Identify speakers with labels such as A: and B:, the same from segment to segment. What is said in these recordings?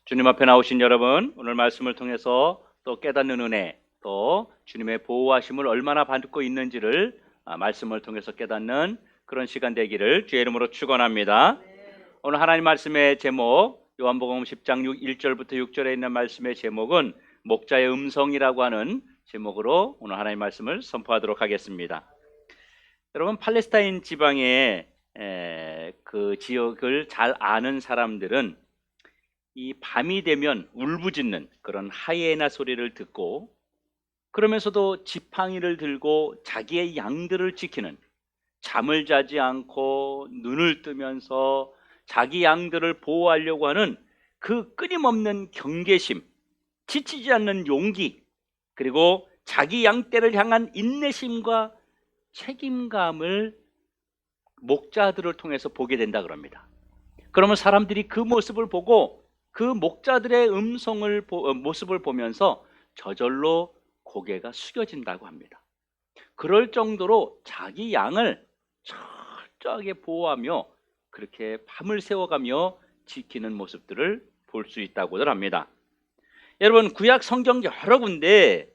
A: 주님 앞에 나오신 여러분, 오늘 말씀을 통해서 또 깨닫는 은혜, 또 주님의 보호하심을 얼마나 받고 있는지를 말씀을 통해서 깨닫는 그런 시간 되기를 주의 이름으로 축원합니다. 오늘 하나님 말씀의 제목, 요한복음 10장 1절부터 6절에 있는 말씀의 제목은 목자의 음성이라고 하는 제목으로 오늘 하나님 말씀을 선포하도록 하겠습니다. 여러분, 팔레스타인 지방의 그 지역을 잘 아는 사람들은 이 밤이 되면 울부짖는 그런 하이에나 소리를 듣고, 그러면서도 지팡이를 들고 자기의 양들을 지키는, 잠을 자지 않고 눈을 뜨면서 자기 양들을 보호하려고 하는 그 끊임없는 경계심, 지치지 않는 용기, 그리고 자기 양떼를 향한 인내심과 책임감을 목자들을 통해서 보게 된다 그럽니다. 그러면 사람들이 그 모습을 보고 그 목자들의 모습을 보면서 저절로 고개가 숙여진다고 합니다. 그럴 정도로 자기 양을 철저하게 보호하며 그렇게 밤을 새워가며 지키는 모습들을 볼 수 있다고들 합니다. 여러분, 구약 성경 여러 군데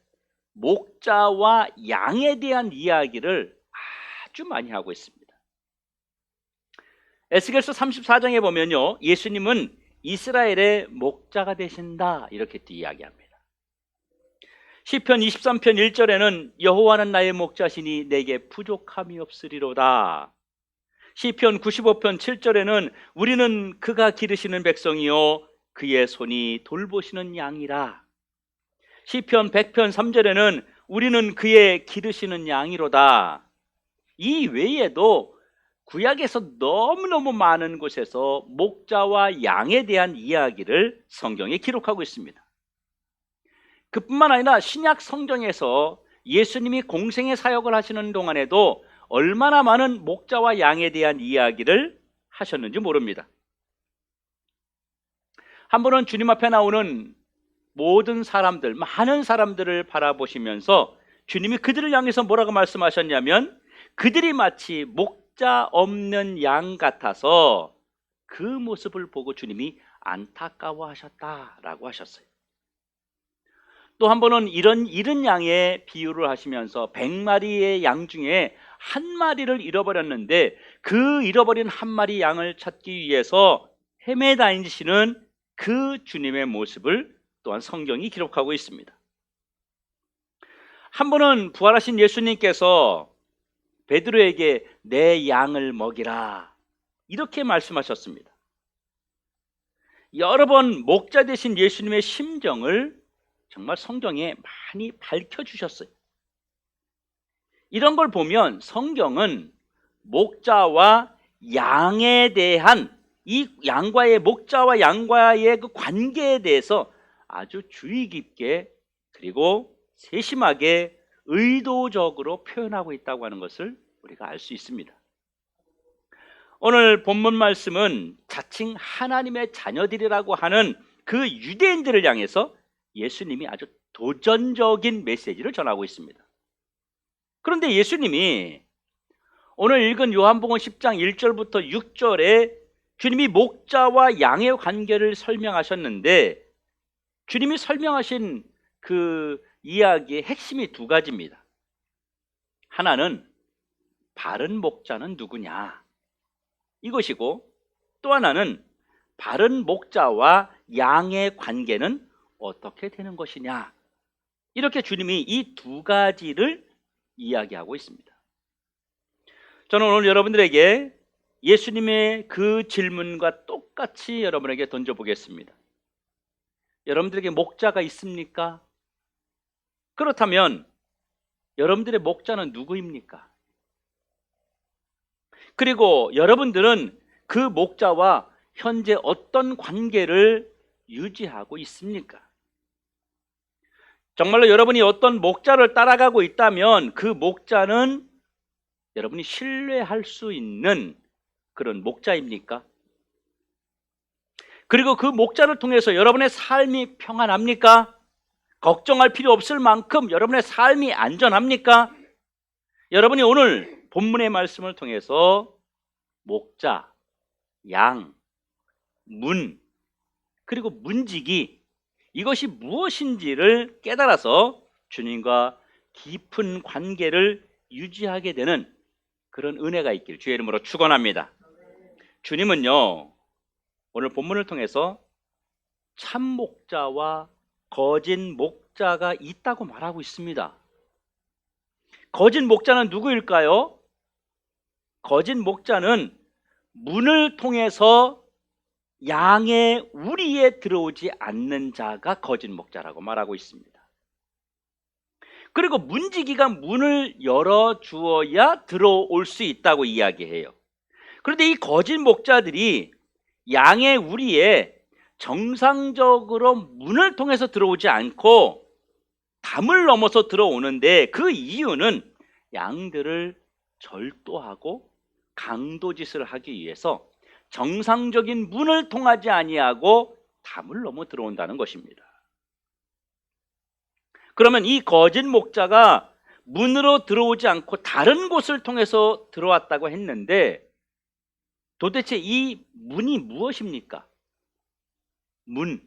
A: 목자와 양에 대한 이야기를 아주 많이 하고 있습니다. 에스겔서 34장에 보면요, 예수님은 이스라엘의 목자가 되신다 이렇게 이야기합니다. 시편 23편 1절에는 여호와는 나의 목자시니 내게 부족함이 없으리로다. 시편 95편 7절에는 우리는 그가 기르시는 백성이요 그의 손이 돌보시는 양이라. 시편 100편 3절에는 우리는 그의 기르시는 양이로다. 이 외에도 구약에서 너무너무 많은 곳에서 목자와 양에 대한 이야기를 성경에 기록하고 있습니다. 그뿐만 아니라 신약 성경에서 예수님이 공생의 사역을 하시는 동안에도 얼마나 많은 목자와 양에 대한 이야기를 하셨는지 모릅니다. 한 번은 주님 앞에 나오는 모든 사람들, 많은 사람들을 바라보시면서 주님이 그들을 향해서 뭐라고 말씀하셨냐면, 그들이 마치 목자 없는 양 같아서 그 모습을 보고 주님이 안타까워하셨다라고 하셨어요. 또 한 번은 이런 양의 비유를 하시면서 100마리의 양 중에 한 마리를 잃어버렸는데 그 잃어버린 한 마리 양을 찾기 위해서 헤매다니시는 그 주님의 모습을 또한 성경이 기록하고 있습니다. 한 번은 부활하신 예수님께서 베드로에게 내 양을 먹이라 이렇게 말씀하셨습니다. 여러 번 목자 되신 예수님의 심정을 정말 성경에 많이 밝혀주셨어요. 이런 걸 보면 성경은 목자와 양에 대한, 이 양과의, 목자와 양과의 그 관계에 대해서 아주 주의 깊게 그리고 세심하게 의도적으로 표현하고 있다고 하는 것을 우리가 알 수 있습니다. 오늘 본문 말씀은 자칭 하나님의 자녀들이라고 하는 그 유대인들을 향해서 예수님이 아주 도전적인 메시지를 전하고 있습니다. 그런데 예수님이 오늘 읽은 요한복음 10장 1절부터 6절에 주님이 목자와 양의 관계를 설명하셨는데, 주님이 설명하신 그 이야기의 핵심이 두 가지입니다. 하나는 바른 목자는 누구냐 이것이고, 또 하나는 바른 목자와 양의 관계는 어떻게 되는 것이냐, 이렇게 주님이 이 두 가지를 이야기하고 있습니다. 저는 오늘 여러분들에게 예수님의 그 질문과 똑같이 여러분에게 던져보겠습니다. 여러분들에게 목자가 있습니까? 그렇다면 여러분들의 목자는 누구입니까? 그리고 여러분들은 그 목자와 현재 어떤 관계를 유지하고 있습니까? 정말로 여러분이 어떤 목자를 따라가고 있다면 그 목자는 여러분이 신뢰할 수 있는 그런 목자입니까? 그리고 그 목자를 통해서 여러분의 삶이 평안합니까? 걱정할 필요 없을 만큼 여러분의 삶이 안전합니까? 여러분이 오늘 본문의 말씀을 통해서 목자, 양, 문, 그리고 문지기, 이것이 무엇인지를 깨달아서 주님과 깊은 관계를 유지하게 되는 그런 은혜가 있길 주의 이름으로 축원합니다. 주님은요, 오늘 본문을 통해서 참 목자와 거짓 목자가 있다고 말하고 있습니다. 거짓 목자는 누구일까요? 거짓 목자는 문을 통해서 양의 우리에 들어오지 않는 자가 거짓 목자라고 말하고 있습니다. 그리고 문지기가 문을 열어주어야 들어올 수 있다고 이야기해요. 그런데 이 거짓 목자들이 양의 우리에 정상적으로 문을 통해서 들어오지 않고 담을 넘어서 들어오는데, 그 이유는 양들을 절도하고 강도짓을 하기 위해서 정상적인 문을 통하지 아니하고 담을 넘어 들어온다는 것입니다. 그러면 이 거짓 목자가 문으로 들어오지 않고 다른 곳을 통해서 들어왔다고 했는데, 도대체 이 문이 무엇입니까? 문.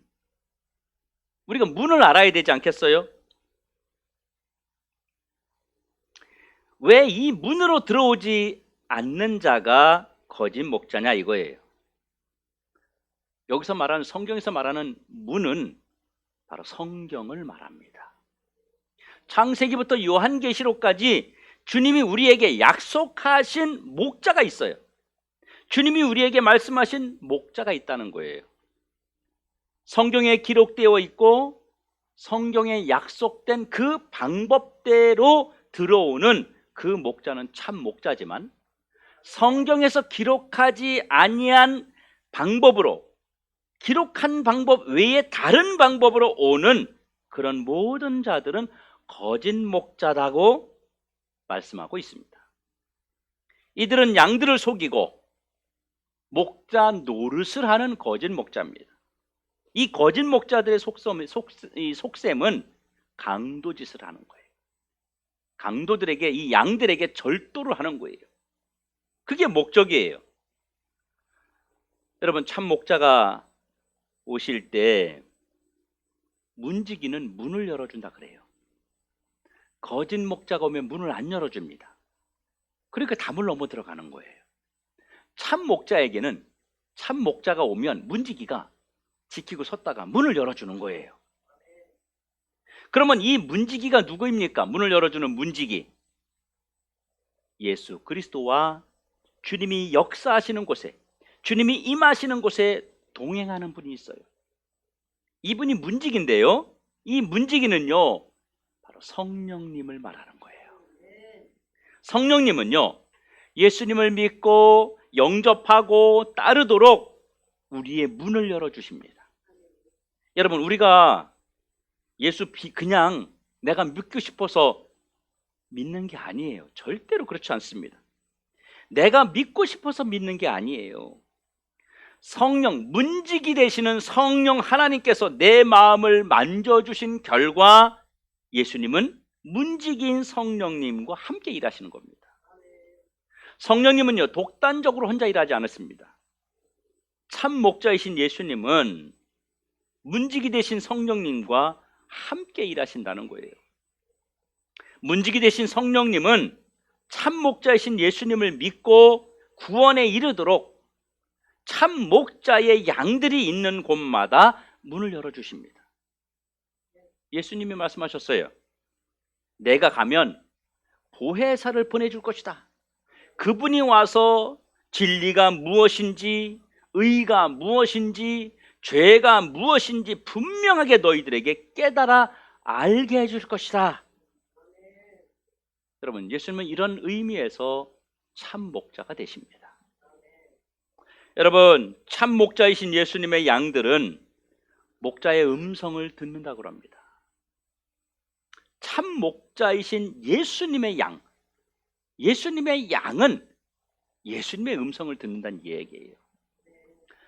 A: 우리가 문을 알아야 되지 않겠어요? 왜 이 문으로 들어오지 않는 자가 거짓 목자냐 이거예요. 여기서 말하는, 성경에서 말하는 문은 바로 성경을 말합니다. 창세기부터 요한계시록까지 주님이 우리에게 약속하신 목자가 있어요. 주님이 우리에게 말씀하신 목자가 있다는 거예요. 성경에 기록되어 있고 성경에 약속된 그 방법대로 들어오는 그 목자는 참 목자지만, 성경에서 기록하지 아니한 방법으로, 기록한 방법 외에 다른 방법으로 오는 그런 모든 자들은 거짓 목자라고 말씀하고 있습니다. 이들은 양들을 속이고 목자 노릇을 하는 거짓 목자입니다. 이 거짓 목자들의 속셈은 강도짓을 하는 거예요. 강도들에게, 이 양들에게 절도를 하는 거예요. 그게 목적이에요. 여러분, 참 목자가 오실 때 문지기는 문을 열어준다 그래요. 거짓 목자가 오면 문을 안 열어줍니다. 그러니까 담을 넘어 들어가는 거예요. 참 목자에게는, 참 목자가 오면 문지기가 지키고 섰다가 문을 열어주는 거예요. 그러면 이 문지기가 누구입니까? 문을 열어주는 문지기, 예수 그리스도와 주님이 역사하시는 곳에, 주님이 임하시는 곳에 동행하는 분이 있어요. 이분이 문지기인데요, 이 문지기는요 바로 성령님을 말하는 거예요. 성령님은요, 예수님을 믿고 영접하고 따르도록 우리의 문을 열어주십니다. 여러분, 우리가 예수 그냥 내가 믿고 싶어서 믿는 게 아니에요. 절대로 그렇지 않습니다. 내가 믿고 싶어서 믿는 게 아니에요. 성령, 문지기 되시는 성령 하나님께서 내 마음을 만져주신 결과 예수님은 문지기인 성령님과 함께 일하시는 겁니다. 성령님은요, 독단적으로 혼자 일하지 않았습니다. 참 목자이신 예수님은 문지기 되신 성령님과 함께 일하신다는 거예요. 문지기 되신 성령님은 참 목자이신 예수님을 믿고 구원에 이르도록 참 목자의 양들이 있는 곳마다 문을 열어주십니다. 예수님이 말씀하셨어요. 내가 가면 보혜사를 보내줄 것이다. 그분이 와서 진리가 무엇인지, 의가 무엇인지, 죄가 무엇인지 분명하게 너희들에게 깨달아 알게 해줄 것이다. 여러분, 예수님은 이런 의미에서 참 목자가 되십니다. 여러분, 참 목자이신 예수님의 양들은 목자의 음성을 듣는다고 합니다. 참 목자이신 예수님의 양, 예수님의 양은 예수님의 음성을 듣는다는 얘기예요.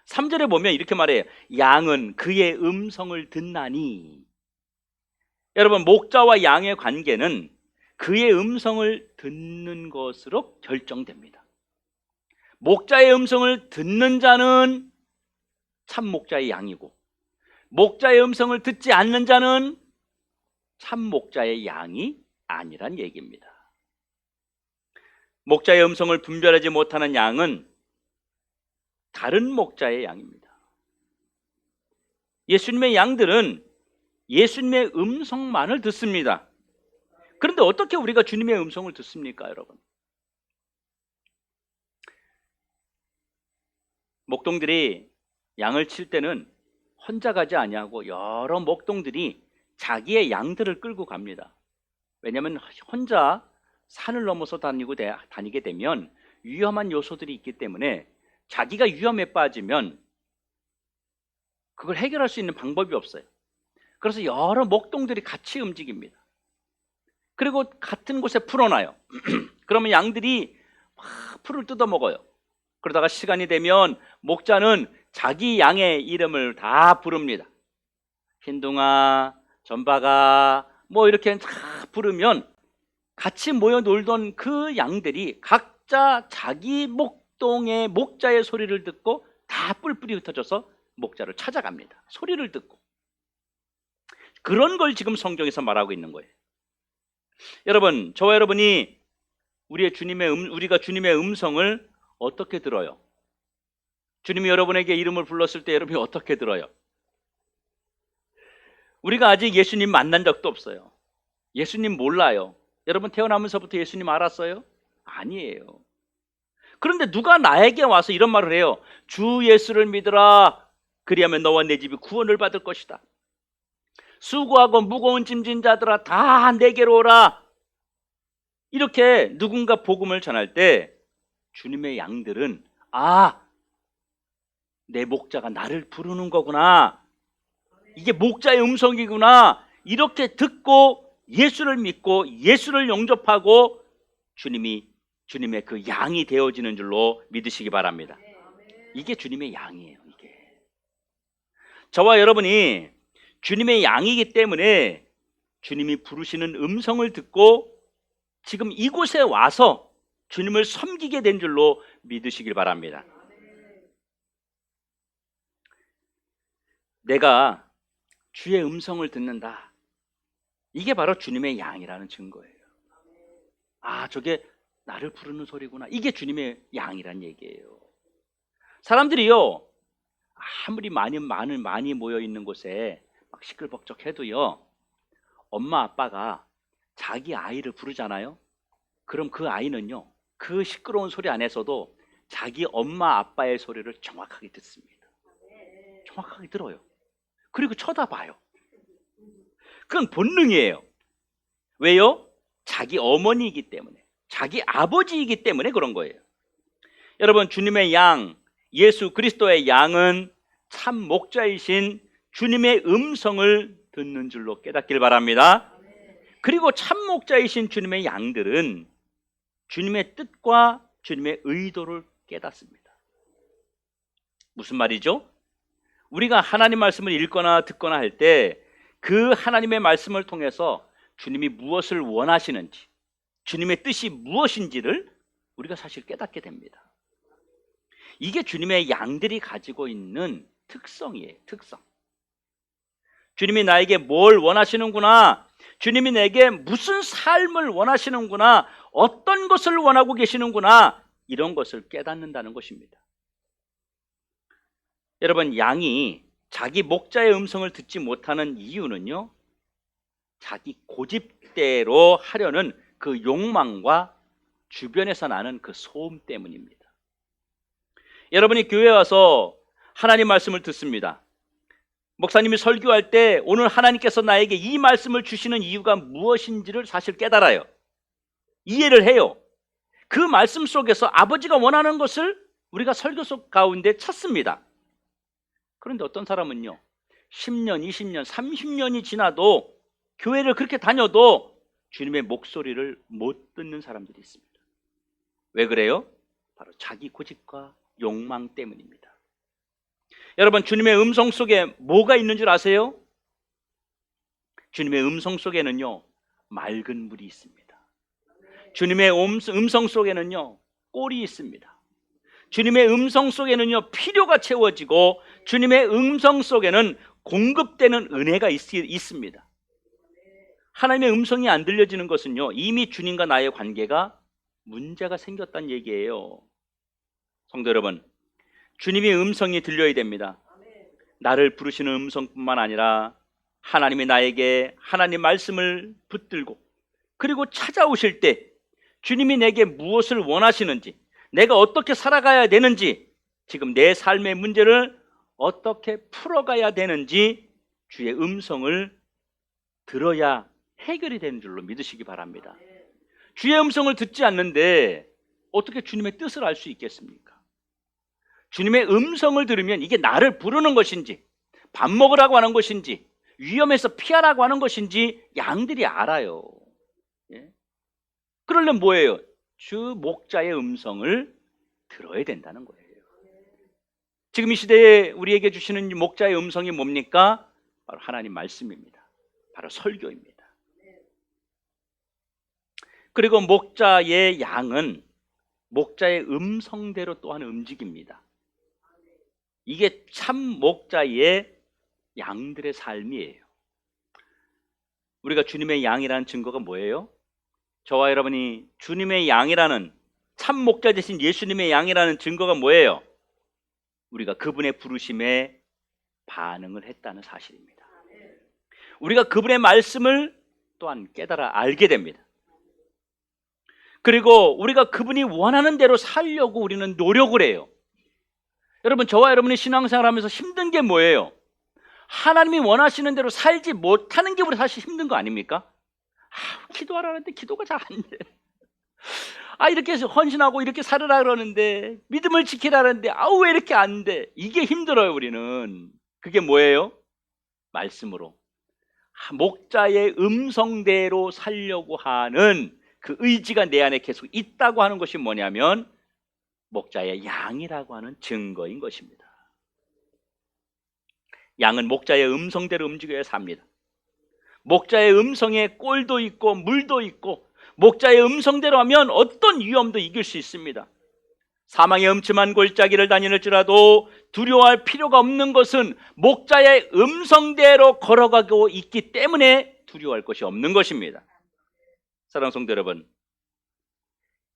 A: 3절에 보면 이렇게 말해요. 양은 그의 음성을 듣나니. 여러분, 목자와 양의 관계는 그의 음성을 듣는 것으로 결정됩니다. 목자의 음성을 듣는 자는 참 목자의 양이고, 목자의 음성을 듣지 않는 자는 참 목자의 양이 아니란 얘기입니다. 목자의 음성을 분별하지 못하는 양은 다른 목자의 양입니다. 예수님의 양들은 예수님의 음성만을 듣습니다. 그런데 어떻게 우리가 주님의 음성을 듣습니까, 여러분? 목동들이 양을 칠 때는 혼자 가지 아니하고 여러 목동들이 자기의 양들을 끌고 갑니다. 왜냐하면 혼자 산을 넘어서 다니게 되면 위험한 요소들이 있기 때문에 자기가 위험에 빠지면 그걸 해결할 수 있는 방법이 없어요. 그래서 여러 목동들이 같이 움직입니다. 그리고 같은 곳에 풀어놔요. 그러면 양들이 막 풀을 뜯어먹어요. 그러다가 시간이 되면 목자는 자기 양의 이름을 다 부릅니다. 흰둥아, 전박아, 뭐 이렇게 다 부르면 같이 모여 놀던 그 양들이 각자 자기 목동의 목자의 소리를 듣고 다 뿔뿔이 흩어져서 목자를 찾아갑니다. 소리를 듣고. 그런 걸 지금 성경에서 말하고 있는 거예요. 여러분, 저와 여러분이 우리가 주님의 음성을 어떻게 들어요? 주님이 여러분에게 이름을 불렀을 때 여러분이 어떻게 들어요? 우리가 아직 예수님 만난 적도 없어요. 예수님 몰라요. 여러분 태어나면서부터 예수님 알았어요? 아니에요. 그런데 누가 나에게 와서 이런 말을 해요. 주 예수를 믿으라. 그리하면 너와 내 집이 구원을 받을 것이다. 수고하고 무거운 짐진 자들아 다 내게로 오라. 이렇게 누군가 복음을 전할 때 주님의 양들은 내 목자가 나를 부르는 거구나. 이게 목자의 음성이구나. 이렇게 듣고 예수를 믿고 예수를 영접하고 주님의 그 양이 되어지는 줄로 믿으시기 바랍니다. 이게 주님의 양이에요. 이게 저와 여러분이 주님의 양이기 때문에 주님이 부르시는 음성을 듣고 지금 이곳에 와서 주님을 섬기게 된 줄로 믿으시길 바랍니다. 내가 주의 음성을 듣는다. 이게 바로 주님의 양이라는 증거예요. 저게 나를 부르는 소리구나. 이게 주님의 양이란 얘기예요. 사람들이요, 아무리 많이 모여 있는 곳에 막 시끌벅적해도요, 엄마 아빠가 자기 아이를 부르잖아요. 그럼 그 아이는요, 그 시끄러운 소리 안에서도 자기 엄마 아빠의 소리를 정확하게 듣습니다. 정확하게 들어요. 그리고 쳐다봐요. 그건 본능이에요. 왜요? 자기 어머니이기 때문에, 자기 아버지이기 때문에 그런 거예요. 여러분, 주님의 양, 예수 그리스도의 양은 참 목자이신 주님의 음성을 듣는 줄로 깨닫길 바랍니다. 그리고 참 목자이신 주님의 양들은 주님의 뜻과 주님의 의도를 깨닫습니다. 무슨 말이죠? 우리가 하나님 말씀을 읽거나 듣거나 할 때 그 하나님의 말씀을 통해서 주님이 무엇을 원하시는지, 주님의 뜻이 무엇인지를 우리가 사실 깨닫게 됩니다. 이게 주님의 양들이 가지고 있는 특성이에요. 특성. 주님이 나에게 뭘 원하시는구나, 주님이 내게 무슨 삶을 원하시는구나, 어떤 것을 원하고 계시는구나, 이런 것을 깨닫는다는 것입니다. 여러분, 양이 자기 목자의 음성을 듣지 못하는 이유는요, 자기 고집대로 하려는 그 욕망과 주변에서 나는 그 소음 때문입니다. 여러분이 교회에 와서 하나님 말씀을 듣습니다. 목사님이 설교할 때 오늘 하나님께서 나에게 이 말씀을 주시는 이유가 무엇인지를 사실 깨달아요. 이해를 해요. 그 말씀 속에서 아버지가 원하는 것을 우리가 설교 속 가운데 찾습니다. 그런데 어떤 사람은요, 10년, 20년, 30년이 지나도 교회를 그렇게 다녀도 주님의 목소리를 못 듣는 사람들이 있습니다. 왜 그래요? 바로 자기 고집과 욕망 때문입니다. 여러분, 주님의 음성 속에 뭐가 있는 줄 아세요? 주님의 음성 속에는요, 맑은 물이 있습니다. 주님의 음성 속에는요, 꼴이 있습니다. 주님의 음성 속에는요, 필요가 채워지고 주님의 음성 속에는 공급되는 은혜가 있습니다. 하나님의 음성이 안 들려지는 것은요, 이미 주님과 나의 관계가 문제가 생겼다는 얘기예요. 성도 여러분, 주님의 음성이 들려야 됩니다. 나를 부르시는 음성뿐만 아니라 하나님이 나에게 하나님 말씀을 붙들고, 그리고 찾아오실 때 주님이 내게 무엇을 원하시는지, 내가 어떻게 살아가야 되는지, 지금 내 삶의 문제를 어떻게 풀어가야 되는지 주의 음성을 들어야 해결이 되는 줄로 믿으시기 바랍니다. 주의 음성을 듣지 않는데 어떻게 주님의 뜻을 알 수 있겠습니까? 주님의 음성을 들으면 이게 나를 부르는 것인지, 밥 먹으라고 하는 것인지, 위험에서 피하라고 하는 것인지 양들이 알아요. 예? 그러려면 뭐예요? 주 목자의 음성을 들어야 된다는 거예요. 지금 이 시대에 우리에게 주시는 목자의 음성이 뭡니까? 바로 하나님 말씀입니다. 바로 설교입니다. 그리고 목자의 양은 목자의 음성대로 또한 움직입니다. 이게 참 목자의 양들의 삶이에요. 우리가 주님의 양이라는 증거가 뭐예요? 저와 여러분이 주님의 양이라는, 참 목자 되신 예수님의 양이라는 증거가 뭐예요? 우리가 그분의 부르심에 반응을 했다는 사실입니다. 우리가 그분의 말씀을 또한 깨달아 알게 됩니다. 그리고 우리가 그분이 원하는 대로 살려고 우리는 노력을 해요. 여러분, 저와 여러분이 신앙생활 하면서 힘든 게 뭐예요? 하나님이 원하시는 대로 살지 못하는 게 우리 사실 힘든 거 아닙니까? 기도하라는데 기도가 잘 안 돼. 이렇게 해서 헌신하고 이렇게 살으라 그러는데, 믿음을 지키라는데 왜 이렇게 안 돼? 이게 힘들어요. 우리는. 그게 뭐예요? 말씀으로 목자의 음성대로 살려고 하는 그 의지가 내 안에 계속 있다고 하는 것이 뭐냐면 목자의 양이라고 하는 증거인 것입니다. 양은 목자의 음성대로 움직여야 삽니다. 목자의 음성에 꼴도 있고 물도 있고, 목자의 음성대로 하면 어떤 위험도 이길 수 있습니다. 사망의 음침한 골짜기를 다니는지라도 두려워할 필요가 없는 것은 목자의 음성대로 걸어가고 있기 때문에 두려워할 것이 없는 것입니다. 사랑하는 성도 여러분,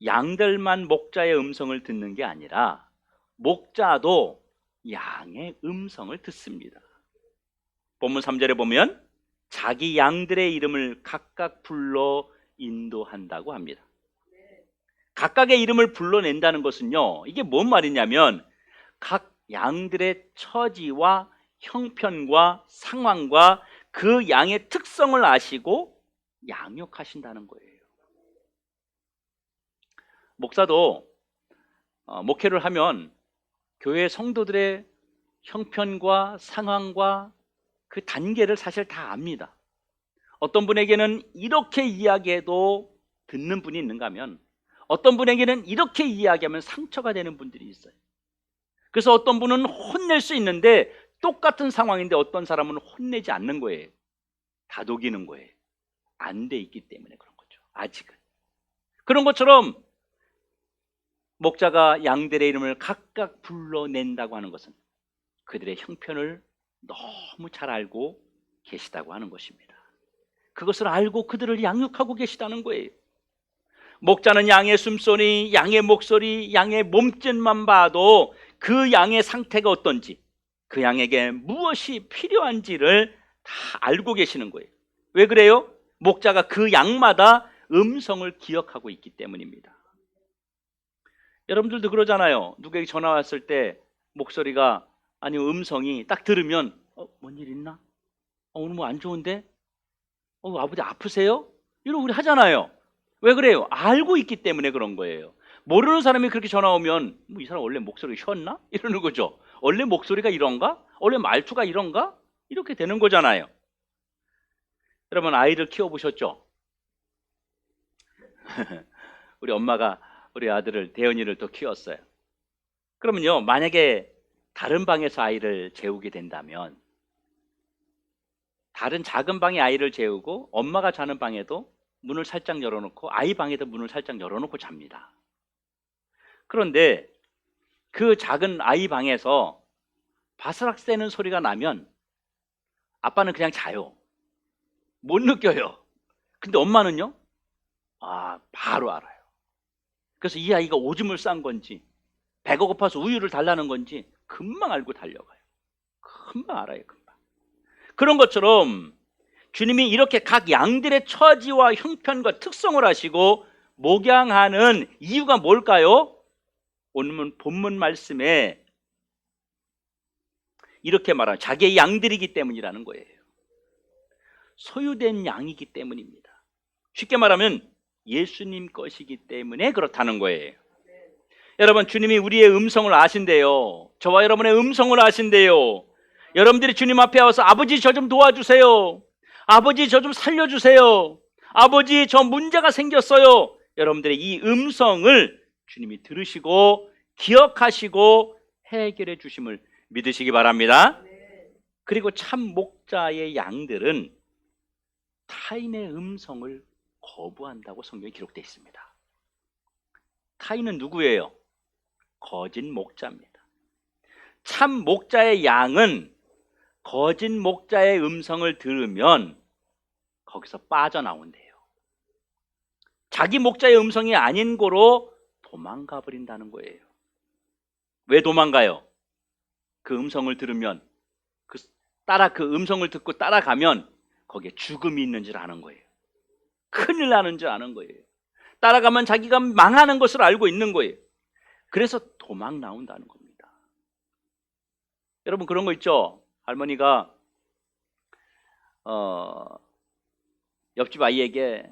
A: 양들만 목자의 음성을 듣는 게 아니라 목자도 양의 음성을 듣습니다. 본문 3절에 보면 자기 양들의 이름을 각각 불러 인도한다고 합니다. 각각의 이름을 불러낸다는 것은요, 이게 뭔 말이냐면 각 양들의 처지와 형편과 상황과 그 양의 특성을 아시고 양육하신다는 거예요. 목사도 목회를 하면 교회 성도들의 형편과 상황과 그 단계를 사실 다 압니다. 어떤 분에게는 이렇게 이야기해도 듣는 분이 있는가 하면, 어떤 분에게는 이렇게 이야기하면 상처가 되는 분들이 있어요. 그래서 어떤 분은 혼낼 수 있는데 똑같은 상황인데 어떤 사람은 혼내지 않는 거예요. 다독이는 거예요. 안 돼 있기 때문에 그런 거죠. 아직은. 그런 것처럼 목자가 양들의 이름을 각각 불러낸다고 하는 것은 그들의 형편을 너무 잘 알고 계시다고 하는 것입니다. 그것을 알고 그들을 양육하고 계시다는 거예요. 목자는 양의 숨소리, 양의 목소리, 양의 몸짓만 봐도 그 양의 상태가 어떤지, 그 양에게 무엇이 필요한지를 다 알고 계시는 거예요. 왜 그래요? 목자가 그 양마다 음성을 기억하고 있기 때문입니다. 여러분들도 그러잖아요. 누구에게 전화 왔을 때 목소리가, 아니면 음성이 딱 들으면 뭔 일 있나? 오늘 뭐 안 좋은데? 아버지 아프세요? 이러고 우리 하잖아요. 왜 그래요? 알고 있기 때문에 그런 거예요. 모르는 사람이 그렇게 전화 오면 이 사람 원래 목소리가 쉬었나? 이러는 거죠. 원래 목소리가 이런가? 원래 말투가 이런가? 이렇게 되는 거잖아요. 여러분, 아이를 키워보셨죠? 우리 엄마가 우리 아들을, 대현이를 또 키웠어요. 그러면요, 만약에 다른 방에서 아이를 재우게 된다면, 다른 작은 방에 아이를 재우고 엄마가 자는 방에도 문을 살짝 열어놓고 아이 방에도 문을 살짝 열어놓고 잡니다. 그런데 그 작은 아이 방에서 바스락 새는 소리가 나면 아빠는 그냥 자요. 못 느껴요. 근데 엄마는요? 바로 알아요. 그래서 이 아이가 오줌을 싼 건지 배가 고파서 우유를 달라는 건지 금방 알고 달려가요. 금방 알아요. 금방. 그런 것처럼 주님이 이렇게 각 양들의 처지와 형편과 특성을 아시고 목양하는 이유가 뭘까요? 오늘 본문 말씀에 이렇게 말하는 자기의 양들이기 때문이라는 거예요. 소유된 양이기 때문입니다. 쉽게 말하면 예수님 것이기 때문에 그렇다는 거예요. 여러분, 주님이 우리의 음성을 아신대요. 저와 여러분의 음성을 아신대요. 여러분들이 주님 앞에 와서 아버지 저 좀 도와주세요. 아버지 저 좀 살려주세요. 아버지 저 문제가 생겼어요. 여러분들의 이 음성을 주님이 들으시고 기억하시고 해결해 주심을 믿으시기 바랍니다. 그리고 참 목자의 양들은 타인의 음성을 거부한다고 성경에 기록되어 있습니다. 타인은 누구예요? 거짓 목자입니다. 참 목자의 양은 거짓 목자의 음성을 들으면 거기서 빠져나온대요. 자기 목자의 음성이 아닌 거로 도망가 버린다는 거예요. 왜 도망가요? 그 음성을 들으면 그 음성을 듣고 따라가면 거기에 죽음이 있는 줄 아는 거예요. 큰일 나는 줄 아는 거예요. 따라가면 자기가 망하는 것을 알고 있는 거예요. 그래서 도망 나온다는 겁니다. 여러분, 그런 거 있죠? 할머니가 옆집 아이에게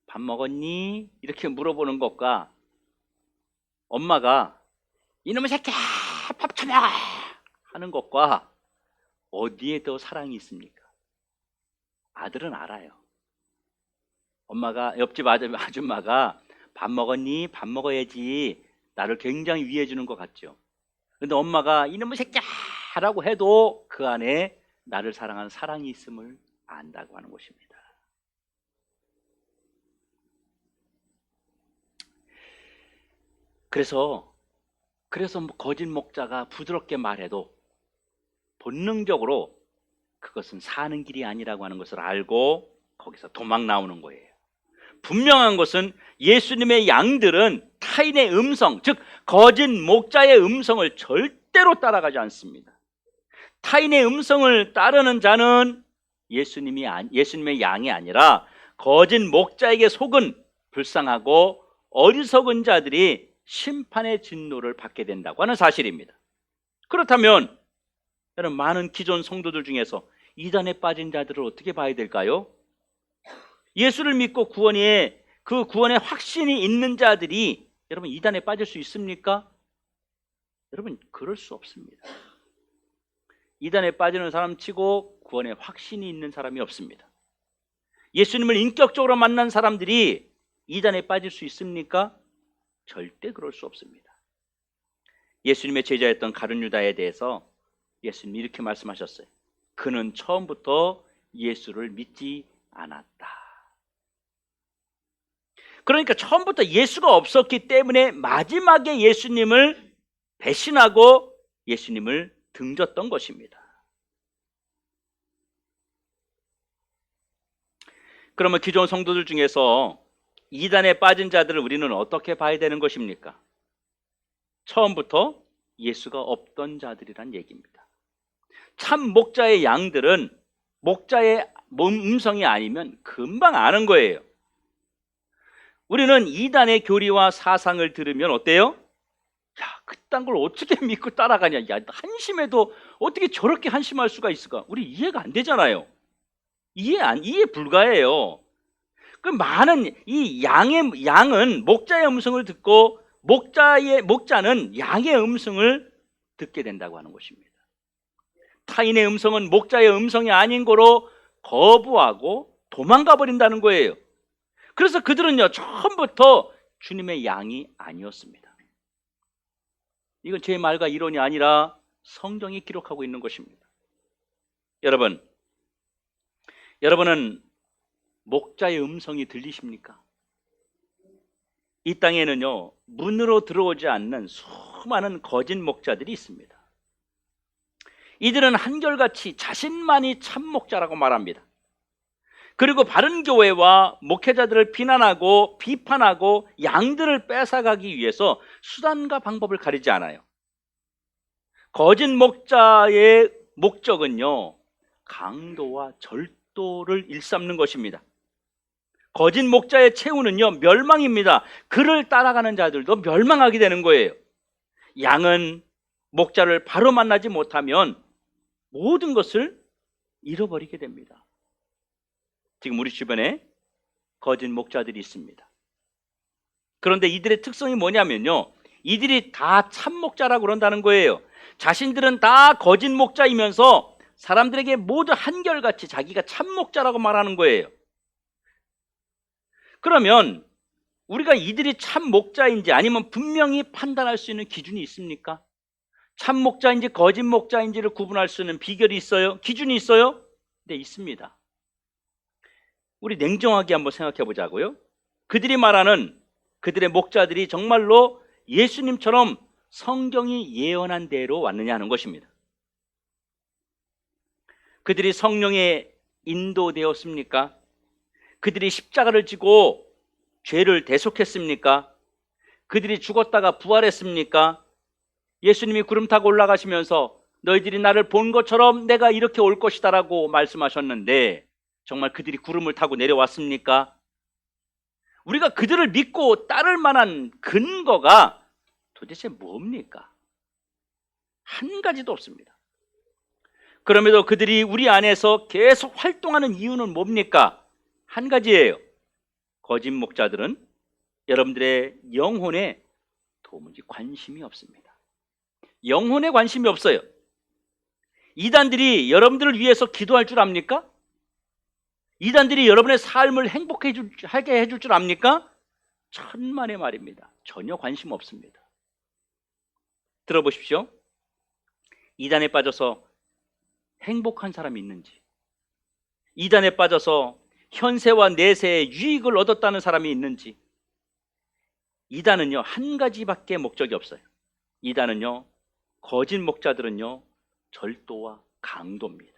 A: 밥 먹었니? 이렇게 물어보는 것과 엄마가 이놈의 새끼야 밥 처먹어 하는 것과 어디에 더 사랑이 있습니까? 아들은 알아요. 엄마가, 옆집 아줌마가 밥 먹었니? 밥 먹어야지 나를 굉장히 위해 주는 것 같죠. 근데 엄마가 이놈의 새끼야 라고 해도 그 안에 나를 사랑하는 사랑이 있음을 안다고 하는 것입니다. 그래서 거짓 목자가 부드럽게 말해도 본능적으로 그것은 사는 길이 아니라고 하는 것을 알고 거기서 도망 나오는 거예요. 분명한 것은 예수님의 양들은 타인의 음성, 즉 거짓 목자의 음성을 절대로 따라가지 않습니다. 타인의 음성을 따르는 자는 예수님의 양이 아니라 거짓 목자에게 속은 불쌍하고 어리석은 자들이 심판의 진노를 받게 된다고 하는 사실입니다. 그렇다면 여러분, 많은 기존 성도들 중에서 이단에 빠진 자들을 어떻게 봐야 될까요? 예수를 믿고 그 구원의 확신이 있는 자들이 여러분 이단에 빠질 수 있습니까? 여러분, 그럴 수 없습니다. 이단에 빠지는 사람 치고 구원의 확신이 있는 사람이 없습니다. 예수님을 인격적으로 만난 사람들이 이단에 빠질 수 있습니까? 절대 그럴 수 없습니다. 예수님의 제자였던 가룟 유다에 대해서 예수님이 이렇게 말씀하셨어요. 그는 처음부터 예수를 믿지 않았다. 그러니까 처음부터 예수가 없었기 때문에 마지막에 예수님을 배신하고 예수님을 등졌던 것입니다. 그러면 기존 성도들 중에서 이단에 빠진 자들을 우리는 어떻게 봐야 되는 것입니까? 처음부터 예수가 없던 자들이란 얘기입니다. 참 목자의 양들은 목자의 음성이 아니면 금방 아는 거예요. 우리는 이단의 교리와 사상을 들으면 어때요? 야, 그딴 걸 어떻게 믿고 따라가냐. 야, 한심해도 어떻게 저렇게 한심할 수가 있을까? 우리 이해가 안 되잖아요. 이해 불가해요. 그 많은 이 양은 목자의 음성을 듣고 목자는 양의 음성을 듣게 된다고 하는 것입니다. 타인의 음성은 목자의 음성이 아닌 거로 거부하고 도망가 버린다는 거예요. 그래서 그들은요, 처음부터 주님의 양이 아니었습니다. 이건 제 말과 이론이 아니라 성경이 기록하고 있는 것입니다. 여러분은 목자의 음성이 들리십니까? 이 땅에는요, 문으로 들어오지 않는 수많은 거짓 목자들이 있습니다. 이들은 한결같이 자신만이 참목자라고 말합니다. 그리고 바른 교회와 목회자들을 비난하고 비판하고 양들을 뺏어가기 위해서 수단과 방법을 가리지 않아요. 거짓 목자의 목적은요, 강도와 절도를 일삼는 것입니다. 거짓 목자의 최후는요, 멸망입니다. 그를 따라가는 자들도 멸망하게 되는 거예요. 양은 목자를 바로 만나지 못하면 모든 것을 잃어버리게 됩니다. 지금 우리 주변에 거짓 목자들이 있습니다. 그런데 이들의 특성이 뭐냐면요, 이들이 다 참목자라고 그런다는 거예요. 자신들은 다 거짓 목자이면서 사람들에게 모두 한결같이 자기가 참목자라고 말하는 거예요. 그러면 우리가 이들이 참목자인지 아니면 분명히 판단할 수 있는 기준이 있습니까? 참목자인지 거짓 목자인지를 구분할 수 있는 비결이 있어요? 기준이 있어요? 네, 있습니다. 우리 냉정하게 한번 생각해 보자고요. 그들이 말하는 그들의 목자들이 정말로 예수님처럼 성경이 예언한 대로 왔느냐 하는 것입니다. 그들이 성령에 인도되었습니까? 그들이 십자가를 지고 죄를 대속했습니까? 그들이 죽었다가 부활했습니까? 예수님이 구름 타고 올라가시면서 너희들이 나를 본 것처럼 내가 이렇게 올 것이다라고 말씀하셨는데 정말 그들이 구름을 타고 내려왔습니까? 우리가 그들을 믿고 따를 만한 근거가 도대체 뭡니까? 한 가지도 없습니다. 그럼에도 그들이 우리 안에서 계속 활동하는 이유는 뭡니까? 한 가지예요. 거짓 목자들은 여러분들의 영혼에 도무지 관심이 없습니다. 영혼에 관심이 없어요. 이단들이 여러분들을 위해서 기도할 줄 압니까? 이단들이 여러분의 삶을 행복하게 해줄 줄 압니까? 천만의 말입니다. 전혀 관심 없습니다. 들어보십시오. 이단에 빠져서 행복한 사람이 있는지, 이단에 빠져서 현세와 내세의 유익을 얻었다는 사람이 있는지, 이단은요 한 가지밖에 목적이 없어요. 이단은요, 거짓 목자들은요 절도와 강도입니다.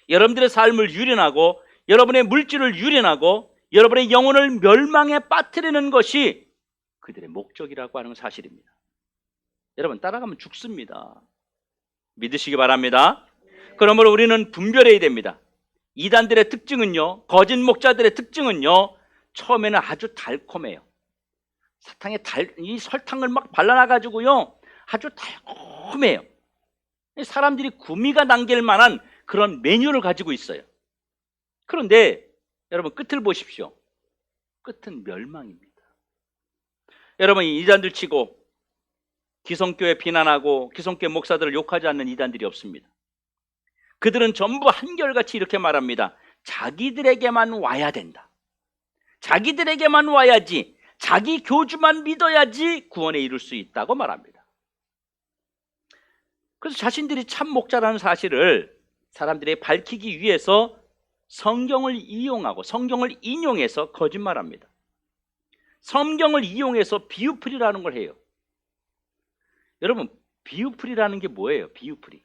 A: 여러분들의 삶을 유린하고 여러분의 물질을 유린하고 여러분의 영혼을 멸망에 빠뜨리는 것이 그들의 목적이라고 하는 사실입니다. 여러분, 따라가면 죽습니다. 믿으시기 바랍니다. 그러므로 우리는 분별해야 됩니다. 이단들의 특징은요, 거짓 목자들의 특징은요, 처음에는 아주 달콤해요. 사탕에 이 설탕을 막 발라놔가지고요 아주 달콤해요. 사람들이 구미가 남길 만한 그런 메뉴를 가지고 있어요. 그런데 여러분, 끝을 보십시오. 끝은 멸망입니다. 여러분, 이단들 치고 기성교회 비난하고 기성교회 목사들을 욕하지 않는 이단들이 없습니다. 그들은 전부 한결같이 이렇게 말합니다. 자기들에게만 와야 된다. 자기들에게만 와야지, 자기 교주만 믿어야지 구원에 이룰 수 있다고 말합니다. 그래서 자신들이 참 목자라는 사실을 사람들이 밝히기 위해서 성경을 이용하고 성경을 인용해서 거짓말합니다. 성경을 이용해서 비유풀이라는 걸 해요. 여러분, 비유풀이라는 게 뭐예요? 비유풀이.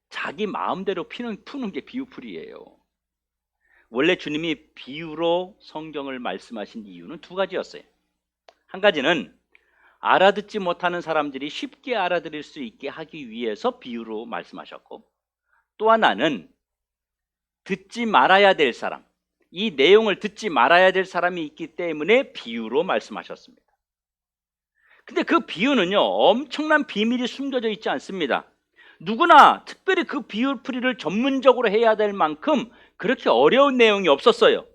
A: 자기 마음대로 푸는 게 비유풀이에요. 원래 주님이 비유로 성경을 말씀하신 이유는 두 가지였어요. 한 가지는 알아듣지 못하는 사람들이 쉽게 알아들을 수 있게 하기 위해서 비유로 말씀하셨고, 또 하나는 듣지 말아야 될 사람, 이 내용을 듣지 말아야 될 사람이 있기 때문에 비유로 말씀하셨습니다. 근데 그 비유는요 엄청난 비밀이 숨겨져 있지 않습니다. 누구나 특별히 그 비유풀이를 전문적으로 해야 될 만큼 그렇게 어려운 내용이 없었어요.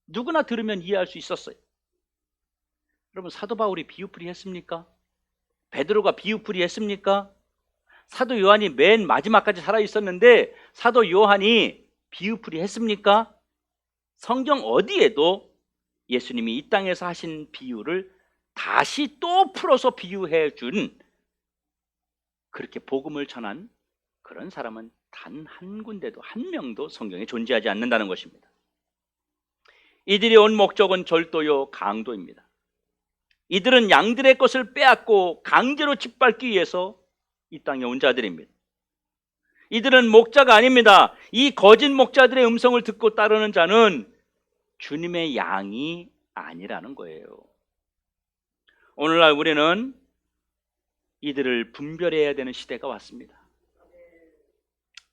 A: 누구나 들으면 이해할 수 있었어요. 여러분, 사도 바울이 비유풀이 했습니까? 베드로가 비유풀이 했습니까? 사도 요한이 맨 마지막까지 살아있었는데 사도 요한이 비유풀이 했습니까? 성경 어디에도 예수님이 이 땅에서 하신 비유를 다시 또 풀어서 비유해 준, 그렇게 복음을 전한 그런 사람은 단 한 군데도, 한 명도 성경에 존재하지 않는다는 것입니다. 이들이 온 목적은 절도요 강도입니다. 이들은 양들의 것을 빼앗고 강제로 짓밟기 위해서 이 땅에 온 자들입니다. 이들은 목자가 아닙니다. 이 거짓 목자들의 음성을 듣고 따르는 자는 주님의 양이 아니라는 거예요. 오늘날 우리는 이들을 분별해야 되는 시대가 왔습니다.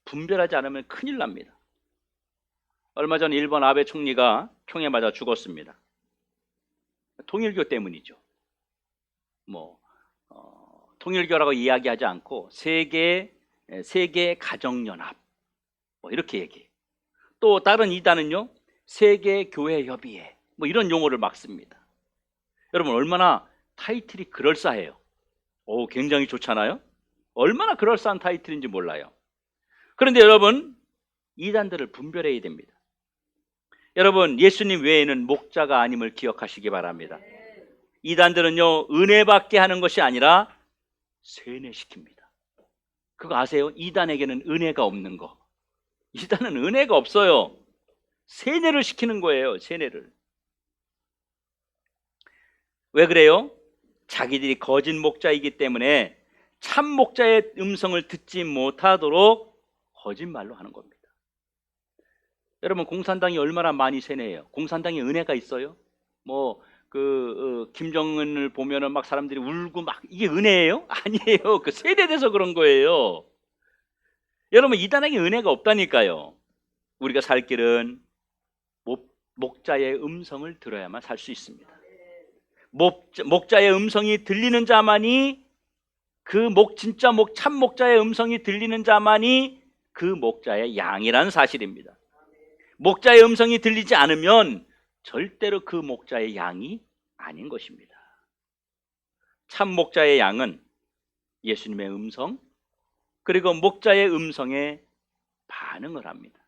A: 분별하지 않으면 큰일 납니다. 얼마 전 일본 아베 총리가 총에 맞아 죽었습니다. 통일교 때문이죠. 통일교라고 이야기하지 않고 세계 가정연합 이렇게 얘기해요. 또 다른 이단은요, 세계교회협의회 이런 용어를 막 씁니다. 여러분, 얼마나 타이틀이 그럴싸해요. 굉장히 좋잖아요. 얼마나 그럴싸한 타이틀인지 몰라요. 그런데 여러분, 이단들을 분별해야 됩니다. 여러분, 예수님 외에는 목자가 아님을 기억하시기 바랍니다. 이단들은요, 은혜받게 하는 것이 아니라 세뇌시킵니다. 그거 아세요? 이단에게는 은혜가 없는 거. 이단은 은혜가 없어요. 세뇌를 시키는 거예요. 세뇌를. 왜 그래요? 자기들이 거짓 목자이기 때문에 참 목자의 음성을 듣지 못하도록 거짓말로 하는 겁니다. 여러분, 공산당이 얼마나 많이 세뇌해요? 공산당에 은혜가 있어요? 김정은을 보면은 막 사람들이 울고 막 이게 은혜예요? 아니에요. 그 세뇌돼서 그런 거예요. 여러분, 이단에게 은혜가 없다니까요. 우리가 살 길은 목자의 음성을 들어야만 살 수 있습니다. 목자의 음성이 들리는 자만이 참 목자의 음성이 들리는 자만이 그 목자의 양이라는 사실입니다. 목자의 음성이 들리지 않으면 절대로 그 목자의 양이 아닌 것입니다. 참 목자의 양은 예수님의 음성, 그리고 목자의 음성에 반응을 합니다.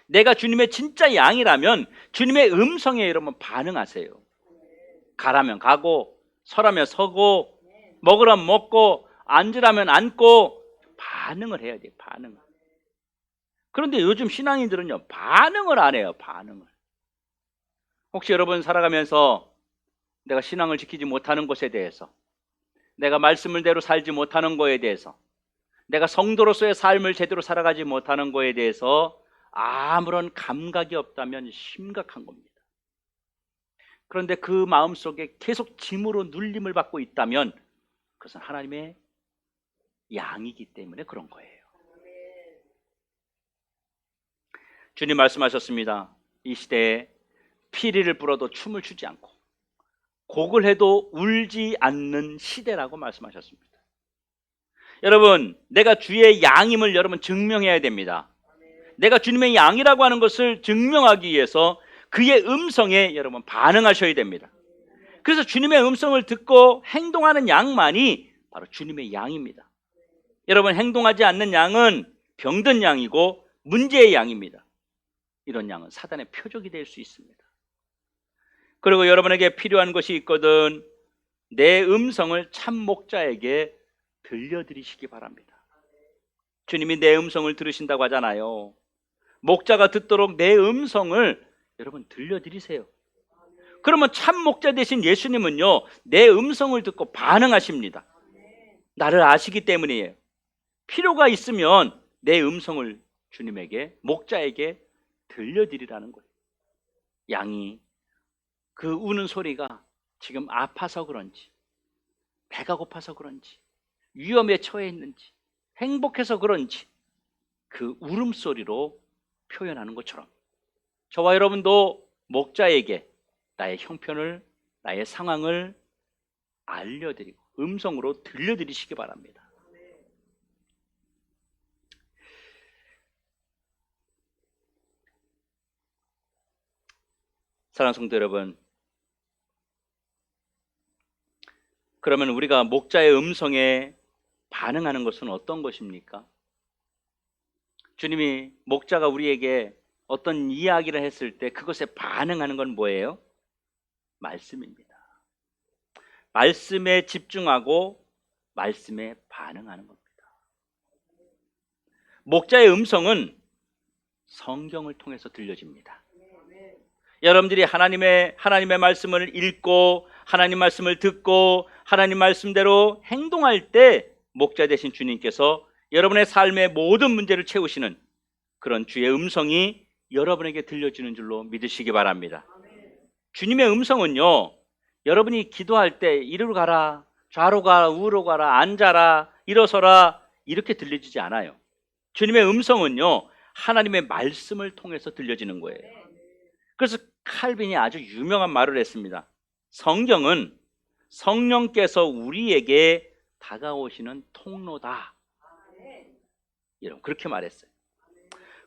A: 내가 주님의 진짜 양이라면 주님의 음성에 여러분 반응하세요. 가라면 가고, 서라면 서고, 먹으라면 먹고, 앉으라면 앉고, 반응을 해야 돼요. 반응을. 그런데 요즘 신앙인들은요, 반응을 안 해요. 반응을. 혹시 여러분 살아가면서 내가 신앙을 지키지 못하는 것에 대해서, 내가 말씀을대로 살지 못하는 것에 대해서, 내가 성도로서의 삶을 제대로 살아가지 못하는 것에 대해서 아무런 감각이 없다면 심각한 겁니다. 그런데 그 마음속에 계속 짐으로 눌림을 받고 있다면 그것은 하나님의 양이기 때문에 그런 거예요. 주님 말씀하셨습니다. 이 시대에 피리를 불어도 춤을 추지 않고 곡을 해도 울지 않는 시대라고 말씀하셨습니다. 여러분, 내가 주의 양임을 여러분 증명해야 됩니다. 내가 주님의 양이라고 하는 것을 증명하기 위해서 그의 음성에 여러분 반응하셔야 됩니다. 그래서 주님의 음성을 듣고 행동하는 양만이 바로 주님의 양입니다. 여러분, 행동하지 않는 양은 병든 양이고 문제의 양입니다. 이런 양은 사단의 표적이 될 수 있습니다. 그리고 여러분에게 필요한 것이 있거든 내 음성을 참 목자에게 들려드리시기 바랍니다. 주님이 내 음성을 들으신다고 하잖아요. 목자가 듣도록 내 음성을 여러분 들려드리세요. 그러면 참 목자 되신 예수님은요, 내 음성을 듣고 반응하십니다. 나를 아시기 때문이에요. 필요가 있으면 내 음성을 주님에게, 목자에게 들려드리라는 거예요. 양이 그 우는 소리가 지금 아파서 그런지, 배가 고파서 그런지, 위험에 처해 있는지, 행복해서 그런지 그 울음소리로 표현하는 것처럼 저와 여러분도 목자에게 나의 형편을, 나의 상황을 알려드리고 음성으로 들려드리시기 바랍니다. 사랑하는 성도 여러분, 그러면 우리가 목자의 음성에 반응하는 것은 어떤 것입니까? 주님이 목자가 우리에게 어떤 이야기를 했을 때 그것에 반응하는 건 뭐예요? 말씀입니다. 말씀에 집중하고 말씀에 반응하는 겁니다. 목자의 음성은 성경을 통해서 들려집니다. 여러분들이 하나님의 말씀을 읽고 하나님 말씀을 듣고 하나님 말씀대로 행동할 때 목자 되신 주님께서 여러분의 삶의 모든 문제를 채우시는 그런 주의 음성이 여러분에게 들려지는 줄로 믿으시기 바랍니다. 주님의 음성은요, 여러분이 기도할 때 이리로 가라, 좌로 가라, 우로 가라, 앉아라, 일어서라 이렇게 들려지지 않아요. 주님의 음성은요, 하나님의 말씀을 통해서 들려지는 거예요. 그래서 칼빈이 아주 유명한 말을 했습니다. 성경은 성령께서 우리에게 다가오시는 통로다. 여러분 그렇게 말했어요.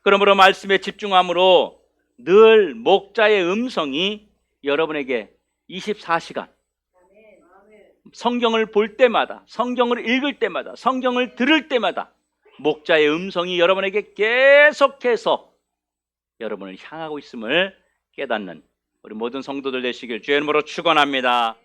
A: 그러므로 말씀에 집중함으로 늘 목자의 음성이 여러분에게 24시간 성경을 볼 때마다, 성경을 읽을 때마다, 성경을 들을 때마다 목자의 음성이 여러분에게 계속해서 여러분을 향하고 있음을 깨닫는 우리 모든 성도들 되시길 주의 이름으로 축원합니다.